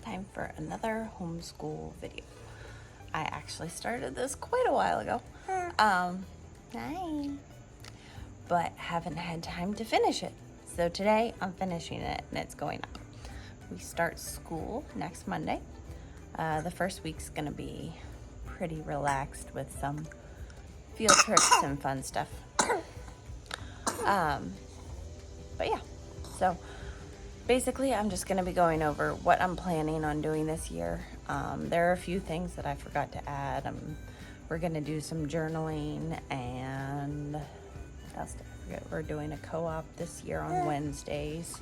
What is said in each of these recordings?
time for another homeschool video. I actually started this quite a while ago. Hi. But haven't had time to finish it. So today I'm finishing it and it's going up. We start school next Monday. The first week's gonna be pretty relaxed with some field trips and fun stuff. But yeah, so basically I'm just gonna be going over what I'm planning on doing this year. There are a few things that I forgot to add. We're gonna do some journaling and what else did I forget? We're doing a co-op this year on Wednesdays.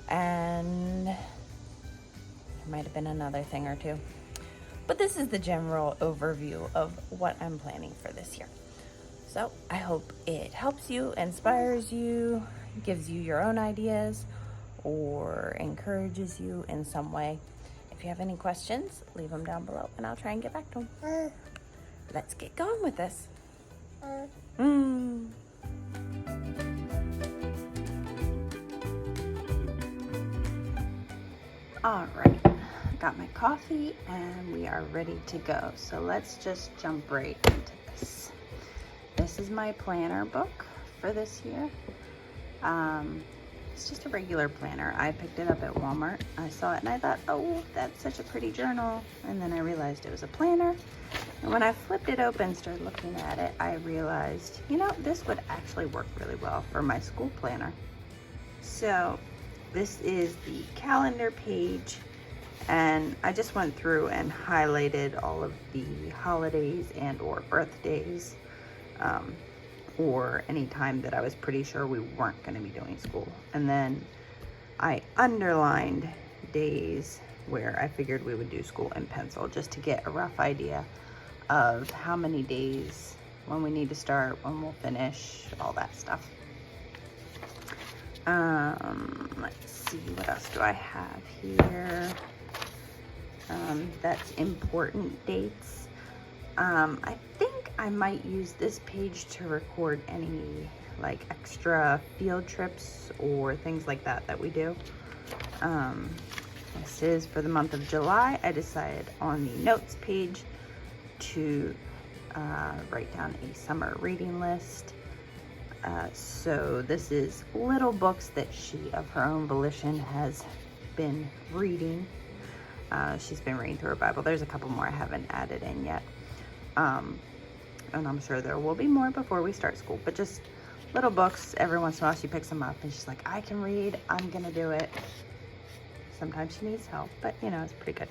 And there might have been another thing or two. But this is the general overview of what I'm planning for this year. So I hope it helps you, inspires you, gives you your own ideas, or encourages you in some way. If you have any questions, leave them down below and I'll try and get back to them. Let's get going with this. All right, got my coffee and we are ready to go. So let's just jump right into this. This is my planner book for this year. It's just a regular planner. I picked it up at Walmart. I saw it and I thought, oh, that's such a pretty journal. And then I realized it was a planner. And when I flipped it open and started looking at it, I realized, you know, this would actually work really well for my school planner. So this is the calendar page. And I just went through and highlighted all of the holidays and or birthdays. Or any time that I was pretty sure we weren't going to be doing school. And then I underlined days where I figured we would do school in pencil, just to get a rough idea of how many days, when we need to start, when we'll finish, all that stuff. Let's see, what else do I have here? That's important dates. I think I might use this page to record any like extra field trips or things like that that we do. This is for the month of July. I decided on the notes page to write down a summer reading list. So this is little books that she, of her own volition, has been reading. She's been reading through her Bible. There's a couple more I haven't added in yet. And I'm sure there will be more before we start school, but just little books. Every once in a while she picks them up and she's like, I can read, I'm gonna do it. Sometimes she needs help, but you know, it's pretty good.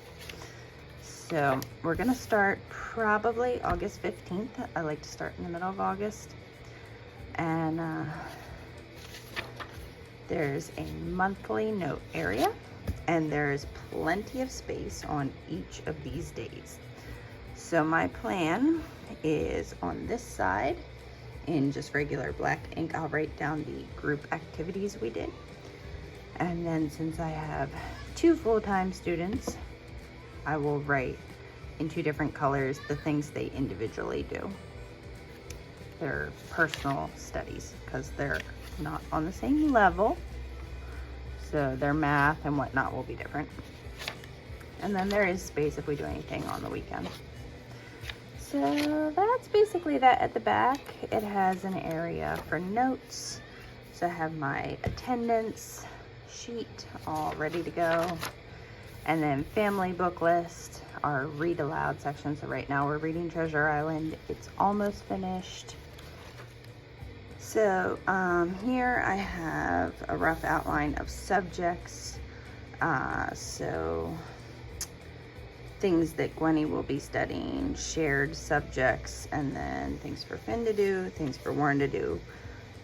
So we're gonna start probably August 15th. I like to start in the middle of August. And there's a monthly note area and there's plenty of space on each of these days. So my plan is on this side, in just regular black ink, I'll write down the group activities we did. And then since I have 2 full-time students, I will write in 2 different colors the things they individually do. Their personal studies, because they're not on the same level. So their math and whatnot will be different. And then there is space if we do anything on the weekend. So that's basically that. At the back, it has an area for notes. So I have my attendance sheet all ready to go. And then family book list, our read aloud section. So right now we're reading Treasure Island. It's almost finished. So here I have a rough outline of subjects. So things that Gwenny will be studying, shared subjects, and then things for Finn to do, things for Warren to do.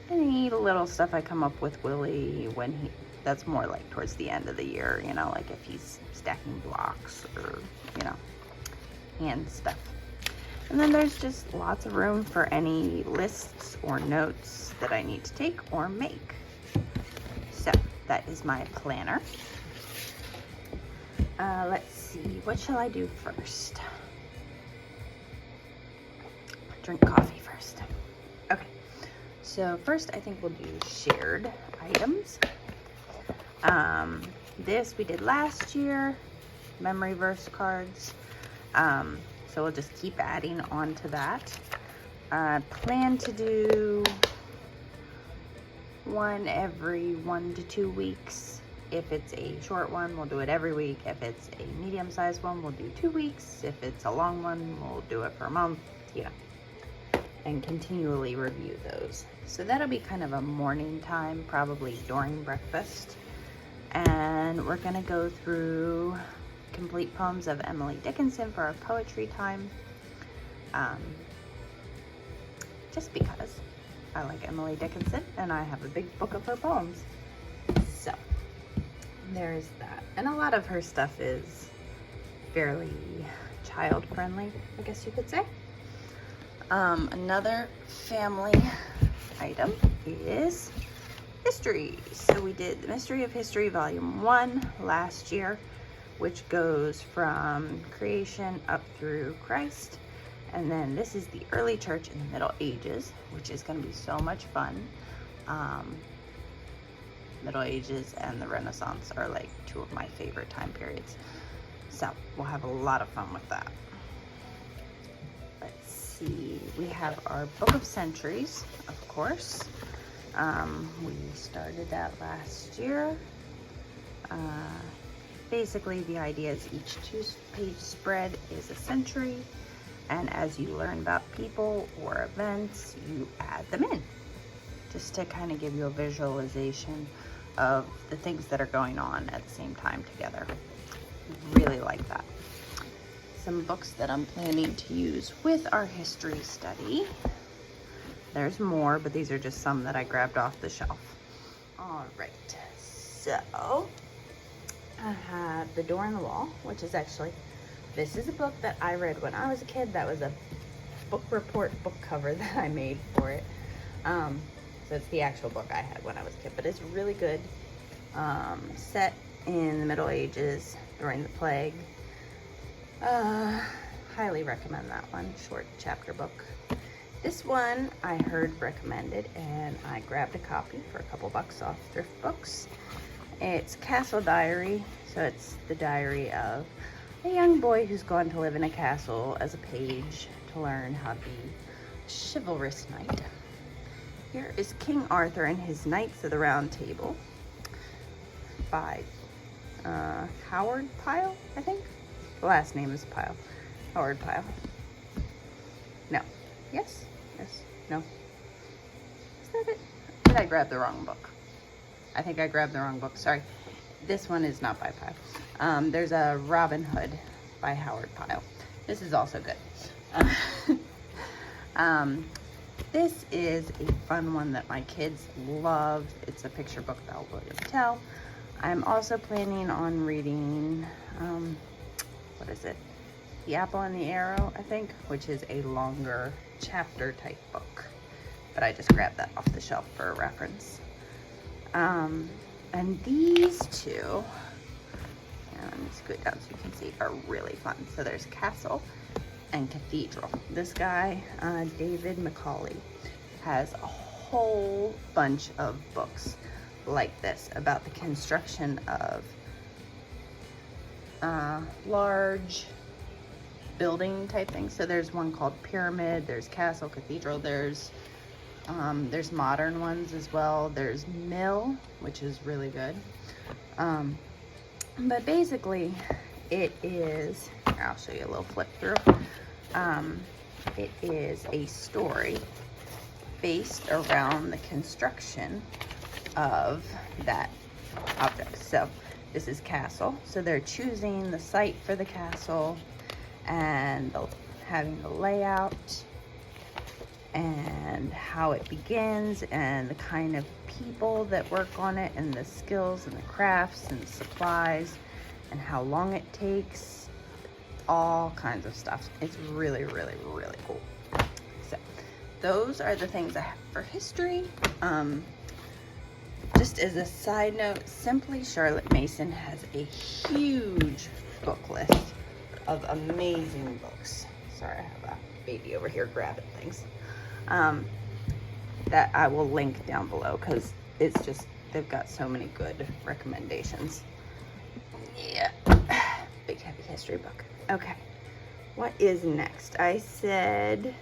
Any little stuff I come up with Willie when that's more like towards the end of the year, you know, like if he's stacking blocks or, you know, hand stuff. And then there's just lots of room for any lists or notes that I need to take or make. So that is my planner. Let's see, what shall I do first? Drink coffee first. Okay, so first I think we'll do shared items. This we did last year. memory verse cards. So we'll just keep adding on to that. Plan to do one every 1 to 2 weeks. If it's a short one, we'll do it every week. If it's a medium-sized one, we'll do 2 weeks. If it's a long one, we'll do it for a month, you know, and continually review those. So that'll be kind of a morning time, probably during breakfast. And we're gonna go through complete poems of Emily Dickinson for our poetry time. Just because I like Emily Dickinson and I have a big book of her poems. So there's that. And a lot of her stuff is fairly child friendly, I guess you could say. Another family item is history. So we did the Mystery of History Volume 1 last year, which goes from creation up through Christ. And then this is the early church in the Middle Ages, which is going to be so much fun. Middle Ages and the Renaissance are like 2 of my favorite time periods. So we'll have a lot of fun with that. Let's see, we have our Book of Centuries, of course. We started that last year. Basically the idea is each 2-page spread is a century. And as you learn about people or events, you add them in, just to kind of give you a visualization of the things that are going on at the same time together. Really like that. Some books that I'm planning to use with our history study. There's more, but these are just some that I grabbed off the shelf. All right, so I have The Door on the Wall, which is actually, this is a book that I read when I was a kid. That was a book report book cover that I made for it. So it's the actual book I had when I was a kid, but it's really good. Set in the Middle Ages during the plague. Highly recommend that one. Short chapter book. This one I heard recommended and I grabbed a copy for a couple bucks off Thrift Books. It's Castle Diary. So it's the diary of a young boy who's gone to live in a castle as a page to learn how to be a chivalrous knight. Here is King Arthur and his Knights of the Round Table by Howard Pyle, I think. The last name is Pyle. Howard Pyle. No. Yes? Yes. No. Is that it? Did I grab the wrong book? I think I grabbed the wrong book. Sorry. This one is not by Pyle. There's a Robin Hood by Howard Pyle. This is also good. This is a fun one that my kids love. It's a picture book by William Tell. I'm also planning on reading, what is it? The Apple and the Arrow, I think, which is a longer chapter type book. But I just grabbed that off the shelf for a reference. And these two, let me scoot down so you can see, are really fun. So there's Castle and Cathedral. This guy, David Macaulay, has a whole bunch of books like this about the construction of large building type things. So there's one called Pyramid, there's Castle, Cathedral, there's modern ones as well. There's Mill, which is really good. But basically it is, here, I'll show you a little flip through. It is a story based around the construction of that object. So this is Castle. So they're choosing the site for the castle and having the layout and how it begins and the kind of people that work on it and the skills and the crafts and the supplies and how long it takes, all kinds of stuff. It's really, really, really cool. So those are the things I have for history. Just as a side note, Simply Charlotte Mason has a huge book list of amazing books. Sorry, I have a baby over here grabbing things. That I will link down below because it's just, they've got so many good recommendations. Yeah, big heavy history book. Okay, what is next? I said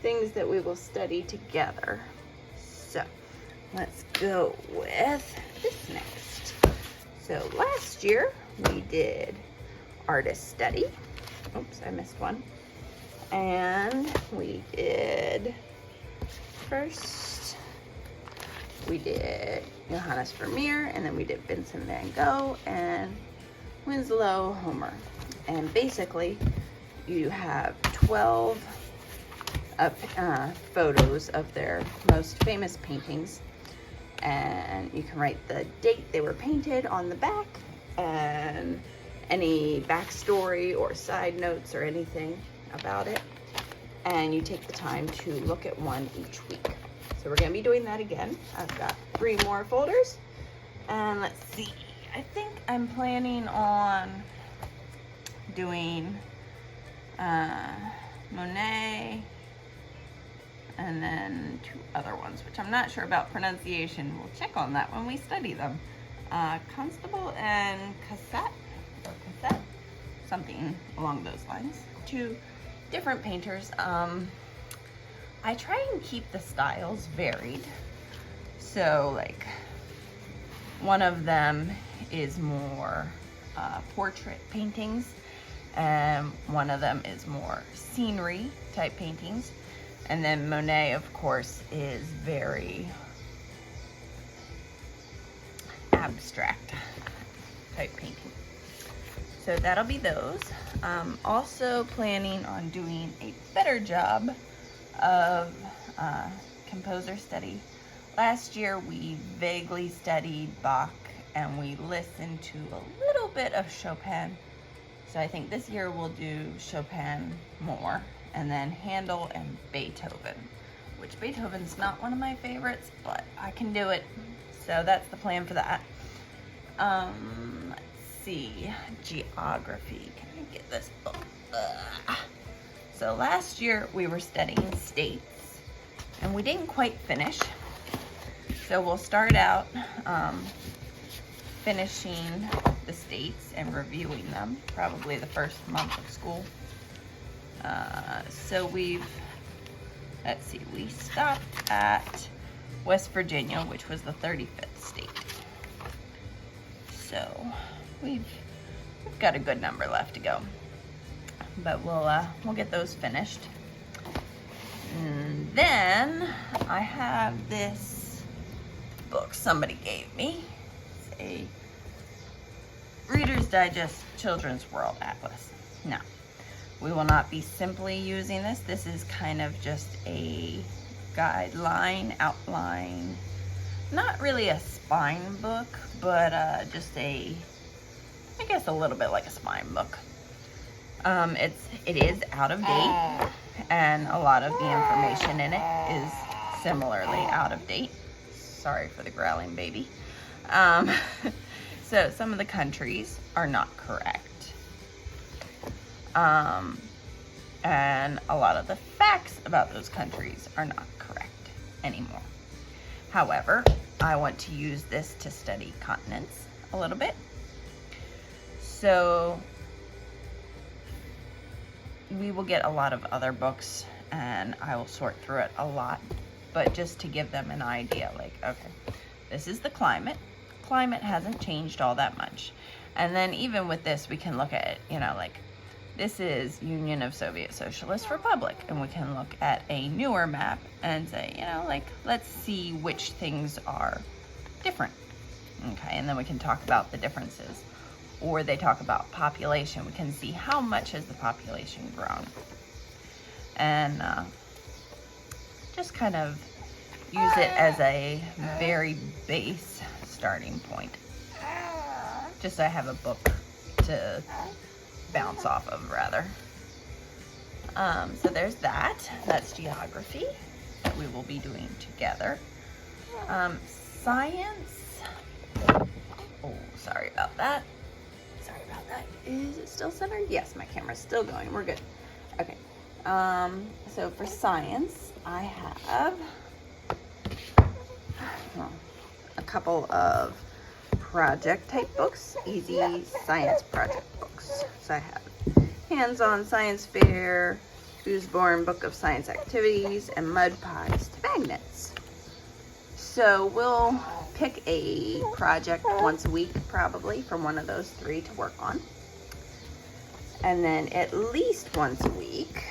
things that we will study together. So let's go with this next. So last year we did artist study. Oops, I missed one. And we did we did Johannes Vermeer, and then we did Vincent van Gogh and Winslow Homer. And basically you have 12 photos of their most famous paintings, and you can write the date they were painted on the back and any backstory or side notes or anything about it, and you take the time to look at one each week. So we're going to be doing that again. I've got 3 more folders, and let's see, I think I'm planning on doing Monet and then 2 other ones, which I'm not sure about pronunciation. We'll check on that when we study them. Constable and Cassette, something along those lines. 2 different painters. I try and keep the styles varied. So like one of them is more portrait paintings, and one of them is more scenery type paintings. And then Monet, of course, is very abstract type painting. So that'll be those. Also planning on doing a better job of composer study. Last year we vaguely studied Bach and we listened to a little bit of Chopin. So I think this year we'll do Chopin more, and then Handel and Beethoven, which Beethoven's not one of my favorites, but I can do it. So that's the plan for that. Let's see, geography. Can I get this book? So last year we were studying states, and we didn't quite finish. So we'll start out finishing the states and reviewing them, probably the first month of school. So let's see, we stopped at West Virginia, which was the 35th state. So we've got a good number left to go, but we'll get those finished. And then I have this book somebody gave me. It's a Reader's Digest Children's World Atlas. Now, we will not be simply using this. This is kind of just a guideline, outline, not really a spine book, but just I guess a little bit like a spine book. It is out of date, and a lot of the information in it is similarly out of date. Sorry for the growling baby. So some of the countries are not correct. And a lot of the facts about those countries are not correct anymore. However, I want to use this to study continents a little bit. So we will get a lot of other books, and I will sort through it a lot, but just to give them an idea, like, okay, this is the climate. Climate hasn't changed all that much. And then even with this, we can look at it, like, this is Union of Soviet Socialist Republic, and we can look at a newer map and say, let's see which things are different. Okay, and then we can talk about the differences. Or they talk about population. We can see how much has the population grown. And just kind of use it as a very base starting point. Just so I have a book to bounce off of, rather. So there's that. That's geography that we will be doing together. Science. Oh, sorry about that. Is it still centered? Yes, my camera's still going. We're good. Okay. So for science, I have a couple of project type books, easy science project books. So I have hands-on science fair, Who's Born book of science activities, and mud pies to magnets. So we'll pick a project once a week probably from one of those 3 to work on. And then at least once a week,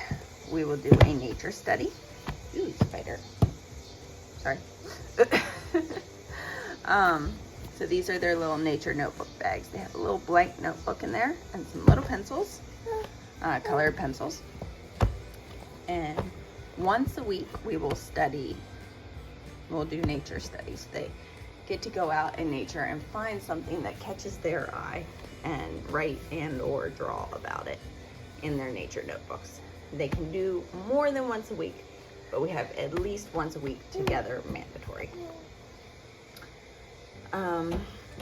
we will do a nature study. Ooh, spider. Sorry. So these are their little nature notebook bags. They have a little blank notebook in there and some little pencils, colored pencils. And once a week, we will study. We'll do nature studies. They get to go out in nature and find something that catches their eye and write and or draw about it in their nature notebooks. They can do more than once a week, but we have at least once a week together mandatory.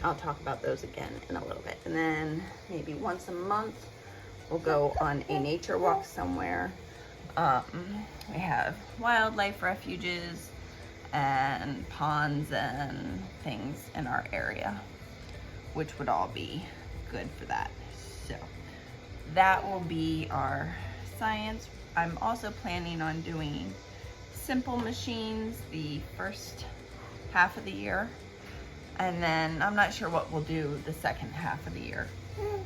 I'll talk about those again in a little bit. And then maybe once a month, we'll go on a nature walk somewhere. We have wildlife refuges and ponds and things in our area, which would all be good for that. So that will be our science. I'm also planning on doing simple machines the first half of the year, and then I'm not sure what we'll do the second half of the year.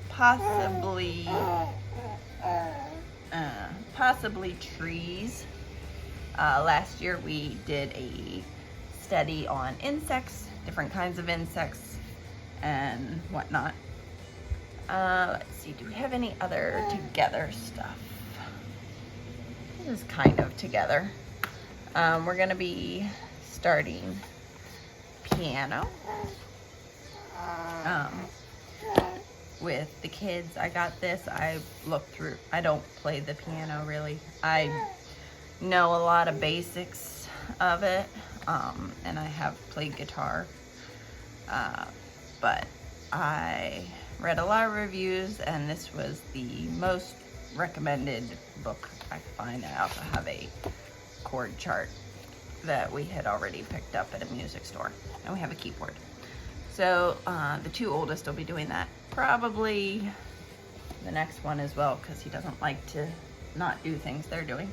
Possibly trees. Last year we did a study on insects, different kinds of insects and whatnot. Let's see, do we have any other together stuff? This is kind of together. We're gonna be starting piano with the kids. I got this. I looked through. I don't play the piano really. I know a lot of basics of it, and I have played guitar, but I read a lot of reviews, and this was the most recommended book I could find. I also have a chord chart that we had already picked up at a music store, and we have a keyboard. So the 2 oldest will be doing that. Probably the next one as well, because he doesn't like to not do things they're doing.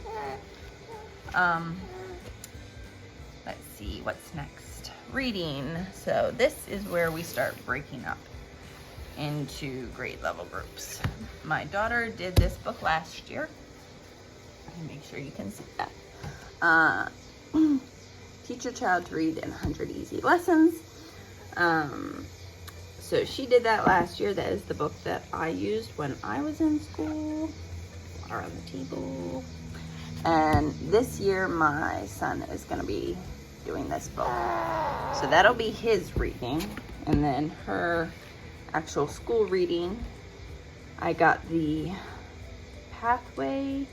Let's see, what's next? Reading. So this is where we start breaking up into grade level groups. My daughter did this book last year. Let me make sure you can see that. Teach your child to read in 100 easy lessons. So she did that last year. That is the book that I used when I was in school. Water on the table. And this year my son is going to be doing this book. So that'll be his reading. And then her actual school reading, I got the Pathway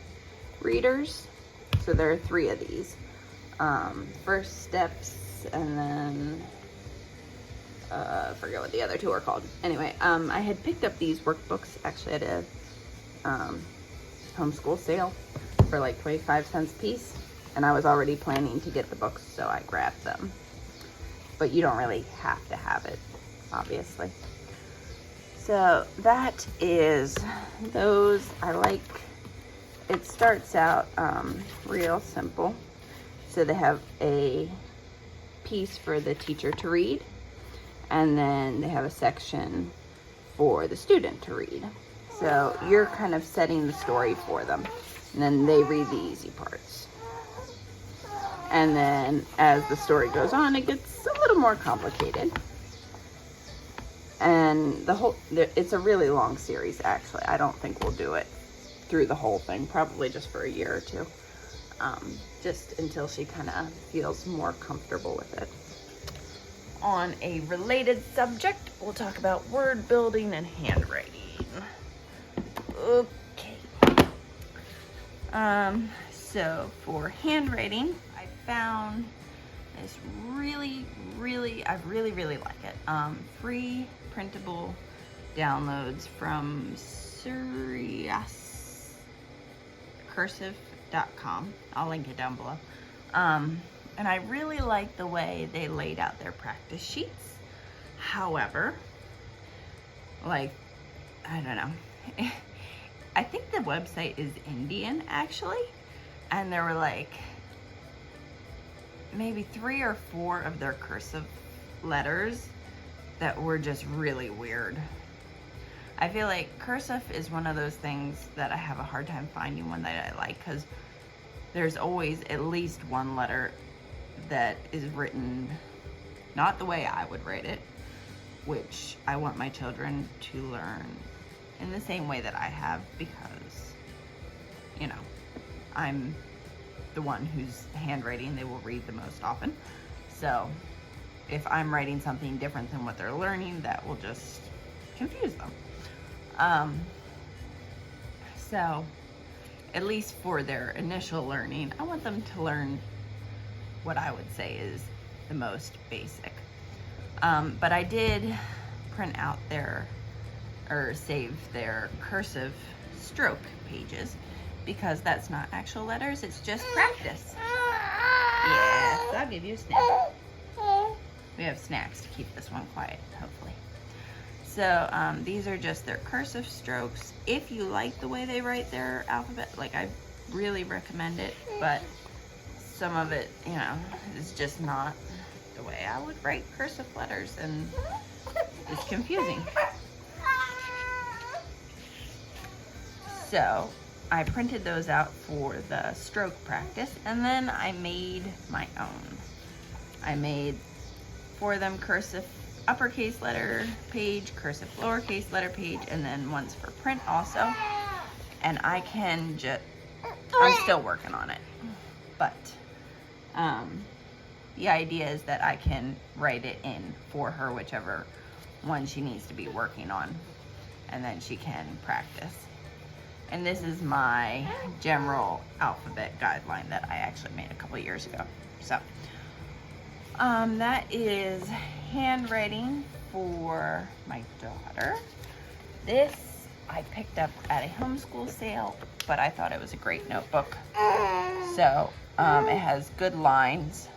readers. So there are 3 of these. First Steps, and then I forget what the other 2 are called. Anyway, I had picked up these workbooks actually at a homeschool sale for like 25 cents a piece, and I was already planning to get the books, so I grabbed them. But you don't really have to have it, obviously. So that is those. I like, it starts out real simple. So they have a piece for the teacher to read, and then they have a section for the student to read. So you're kind of setting the story for them, and then they read the easy parts. And then as the story goes on, it gets a little more complicated. And it's a really long series, actually. I don't think we'll do it through the whole thing, probably just for a year or 2. Just until she kind of feels more comfortable with it. On a related subject, we'll talk about word building and handwriting. Okay. So for handwriting, I found this really like it. Free printable downloads from cursive.com. I'll link it down below. And I really like the way they laid out their practice sheets. However, like, I don't know. I think the website is Indian actually, and there were like maybe 3 or 4 of their cursive letters that were just really weird. I feel like cursive is one of those things that I have a hard time finding one that I like, because there's always at least one letter that is written not the way I would write it, which I want my children to learn in the same way that I have, because, you know, I'm the one whose handwriting they will read the most often. So if I'm writing something different than what they're learning, that will just confuse them. So at least for their initial learning, I want them to learn what I would say is the most basic. But I did print out save their cursive stroke pages, because that's not actual letters, it's just practice. Yes, I'll give you a snack. We have snacks to keep this one quiet, hopefully. So these are just their cursive strokes. If you like the way they write their alphabet, like, I really recommend it, but some of it, you know, is just not the way I would write cursive letters, and it's confusing. So I printed those out for the stroke practice, and then I made my own. I made for them cursive uppercase letter page, cursive lowercase letter page, and then ones for print also. And I can just, I'm still working on it, but the idea is that I can write it in for her, whichever one she needs to be working on, and then she can practice. And this is my general alphabet guideline that I actually made a couple of years ago. So that is handwriting for my daughter. This I picked up at a homeschool sale, but I thought it was a great notebook. So it has good lines,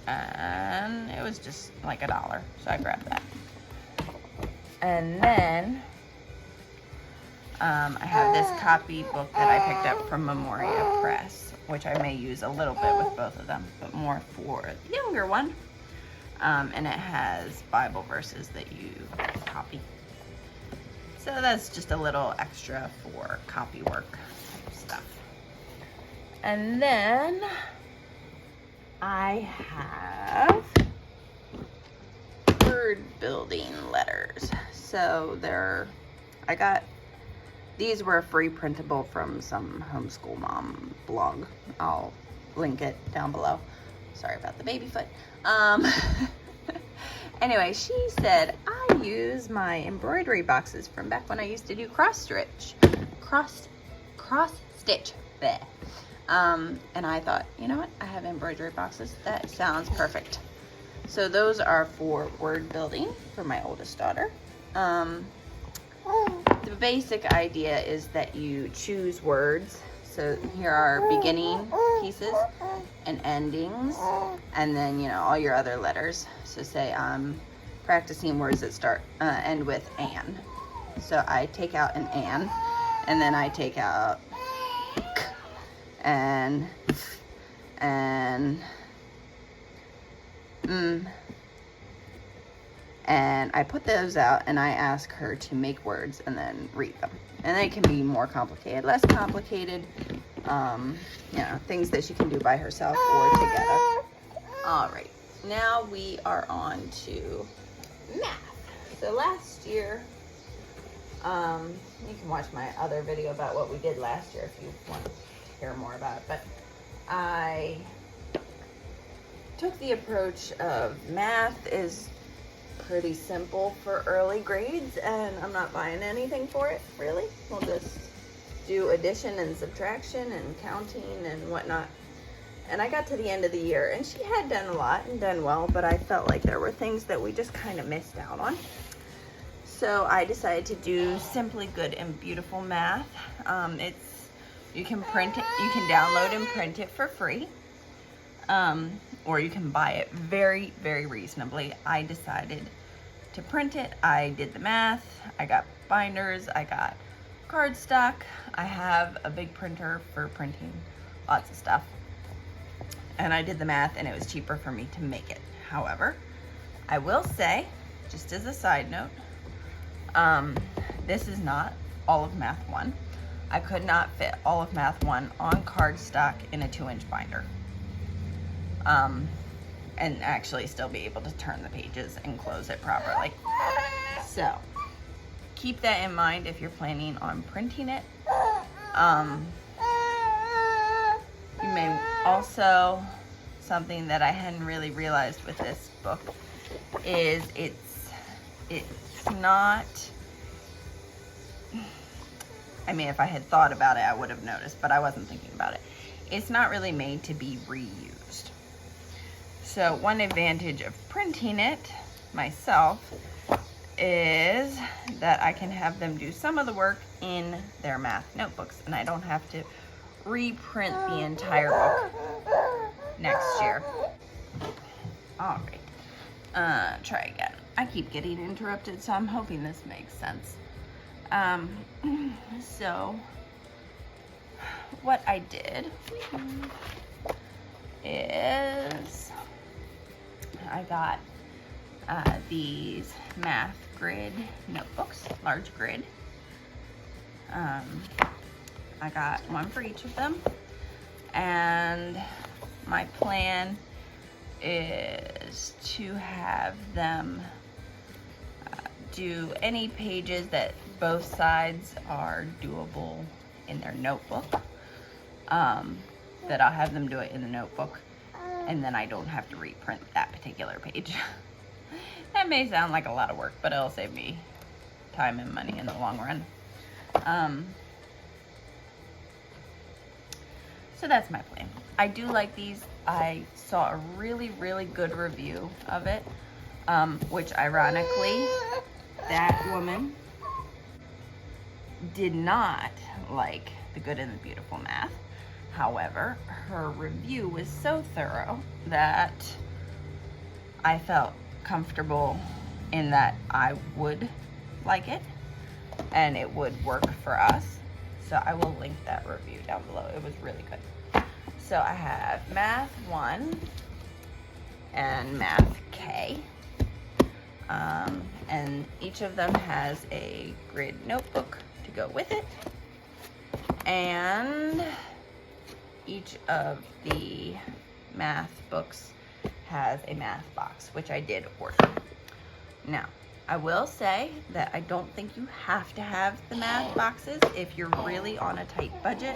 and it was just like $1, so I grabbed that. And then I have this copy book that I picked up from Memoria Press, which I may use a little bit with both of them, but more for the younger one. And it has Bible verses that you copy. So that's just a little extra for copy work type stuff. And then I have word building letters. So these were free printable from some homeschool mom blog. I'll link it down below. Sorry about the baby foot. Anyway, she said, I use my embroidery boxes from back when I used to do cross stitch. Bleh. And I thought, you know what? I have embroidery boxes. That sounds perfect. So those are for word building for my oldest daughter. The basic idea is that you choose words. So here are beginning pieces and endings, and then, you know, all your other letters. So say I'm practicing words that end with an. So I take out an, and then I take out k, and and I put those out, and I ask her to make words and then read them. And they can be more complicated, less complicated, you know, things that she can do by herself or together. All right, now we are on to math. So last year, you can watch my other video about what we did last year if you want to hear more about it, but I took the approach of math is pretty simple for early grades, and I'm not buying anything for it, really. We'll just do addition and subtraction and counting and whatnot. And I got to the end of the year, and she had done a lot and done well, but I felt like there were things that we just kind of missed out on. So I decided to do Simply Good and Beautiful Math. You can print it, you can download and print it for free. Or you can buy it very, very reasonably. I decided to print it. I did the math. I got binders. I got cardstock. I have a big printer for printing lots of stuff. And I did the math and it was cheaper for me to make it. However, I will say, just as a side note, this is not all of Math 1. I could not fit all of Math 1 on cardstock in a 2-inch binder. And actually still be able to turn the pages and close it properly. So, keep that in mind if you're planning on printing it. You may also, something that I hadn't really realized with this book is it's not, I mean, if I had thought about it, I would have noticed, but I wasn't thinking about it. It's not really made to be reused. So one advantage of printing it myself is that I can have them do some of the work in their math notebooks, and I don't have to reprint the entire book next year. All right, try again. I keep getting interrupted, so I'm hoping this makes sense. So what I did is I got these math grid notebooks, large grid. I got one for each of them, and my plan is to have them do any pages that both sides are doable in their notebook. That I'll have them do it in the notebook, and then I don't have to reprint that particular page. That may sound like a lot of work, but it'll save me time and money in the long run. So that's my plan. I do like these. I saw a really, really good review of it, which ironically, that woman did not like The Good and the Beautiful Math. However, her review was so thorough that I felt comfortable in that I would like it and it would work for us. So I will link that review down below. It was really good. So I have Math 1 and Math K. And each of them has a grid notebook to go with it. And each of the math books has a math box, which I did order. Now, I will say that I don't think you have to have the math boxes if you're really on a tight budget.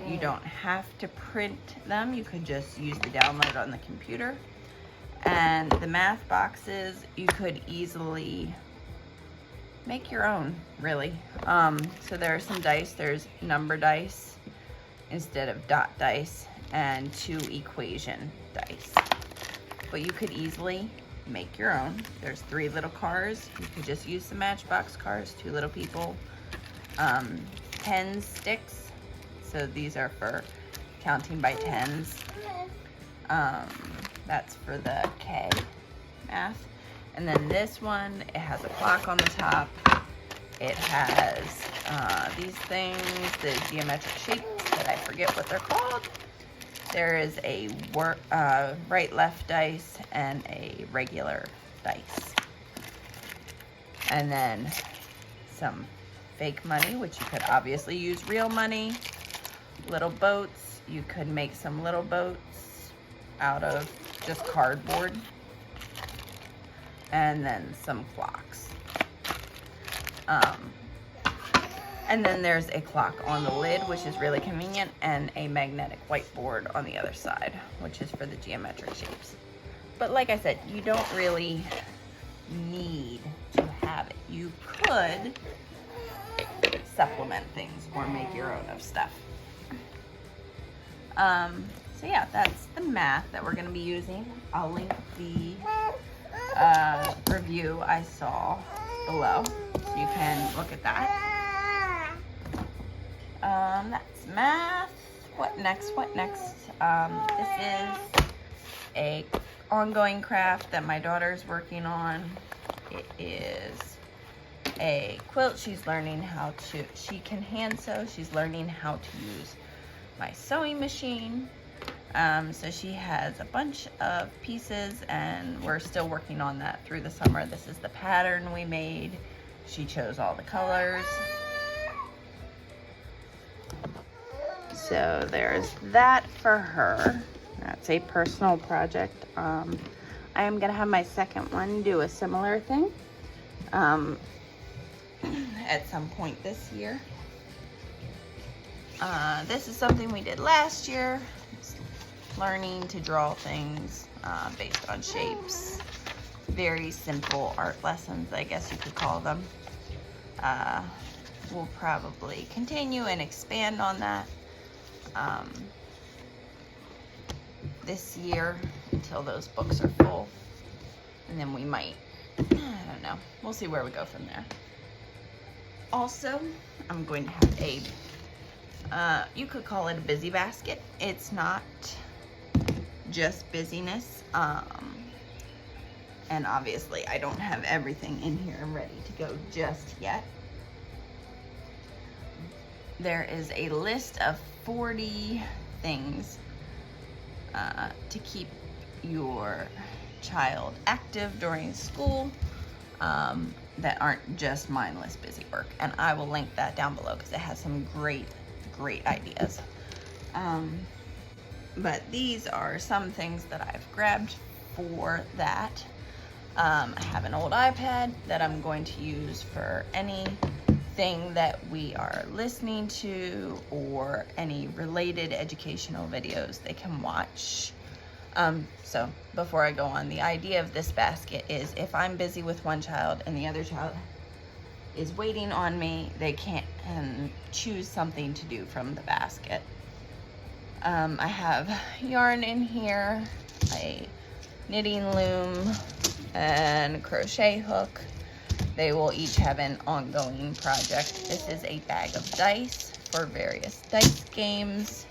You don't have to print them. You could just use the download on the computer. And the math boxes, you could easily make your own, really. So there are some dice. There's number dice instead of dot dice, and 2 equation dice. But you could easily make your own. There's 3 little cars. You could just use the Matchbox cars, 2 little people. 10 sticks. So these are for counting by tens. That's for the K math. And then this one, it has a clock on the top. It has these things, the geometric shapes that I forget what they're called. There is a right-left dice and a regular dice. And then some fake money, which you could obviously use real money. Little boats. You could make some little boats out of just cardboard. And then some clocks. And then there's a clock on the lid, which is really convenient, and a magnetic whiteboard on the other side, which is for the geometric shapes. But like I said, you don't really need to have it. You could supplement things or make your own of stuff. So yeah, that's the math that we're going to be using. I'll link the review I saw below, so you can look at that. That's math. What next? This is a ongoing craft that my daughter's working on. It is a quilt. She's learning how to, she can hand sew. She's learning how to use my sewing machine. So she has a bunch of pieces, and we're still working on that through the summer. This is the pattern we made. She chose all the colors. So there's that for her. That's a personal project. I am gonna have my second one do a similar thing at some point this year. This is something we did last year. It's learning to draw things based on shapes. Very simple art lessons, I guess you could call them. We'll probably continue and expand on that this year until those books are full, and then we might, I don't know, we'll see where we go from there. Also, I'm going to have a you could call it a busy basket. It's not just busyness, and obviously I don't have everything in here ready to go just yet. There is a list of 40 things to keep your child active during school that aren't just mindless busy work, and I will link that down below because it has some great ideas. But these are some things that I've grabbed for that. I have an old iPad that I'm going to use for anything that we are listening to or any related educational videos they can watch. So before I go on, the idea of this basket is if I'm busy with one child and the other child is waiting on me, they can choose something to do from the basket. I have yarn in here, a knitting loom, and a crochet hook. They will each have an ongoing project. This is a bag of dice for various dice games.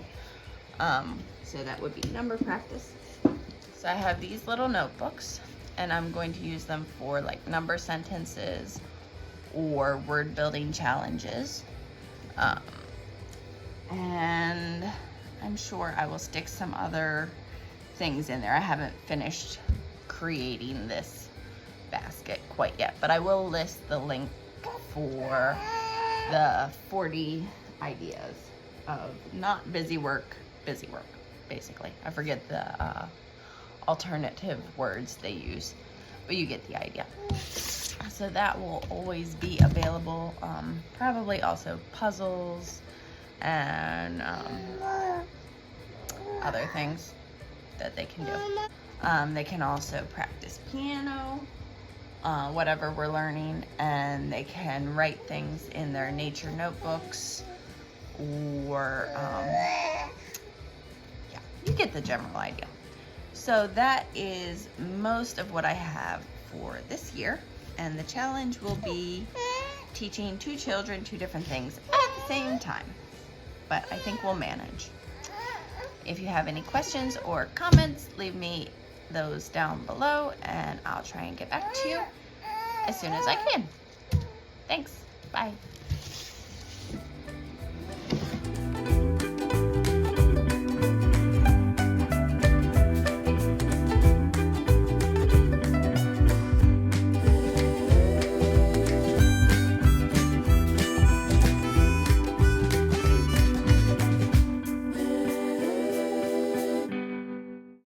So that would be number practice. So I have these little notebooks, and I'm going to use them for like number sentences or word building challenges. And I'm sure I will stick some other things in there. I haven't finished creating this basket quite yet, but I will list the link for the 40 ideas of not busy work, basically. I forget the alternative words they use, but you get the idea. So that will always be available. Probably also puzzles and other things that they can do. They can also practice piano, whatever we're learning, and they can write things in their nature notebooks, or yeah, you get the general idea. So that is most of what I have for this year, and the challenge will be teaching 2 children 2 different things at the same time, but I think we'll manage. If you have any questions or comments, leave me those down below and I'll try and get back to you as soon as I can. Thanks. Bye.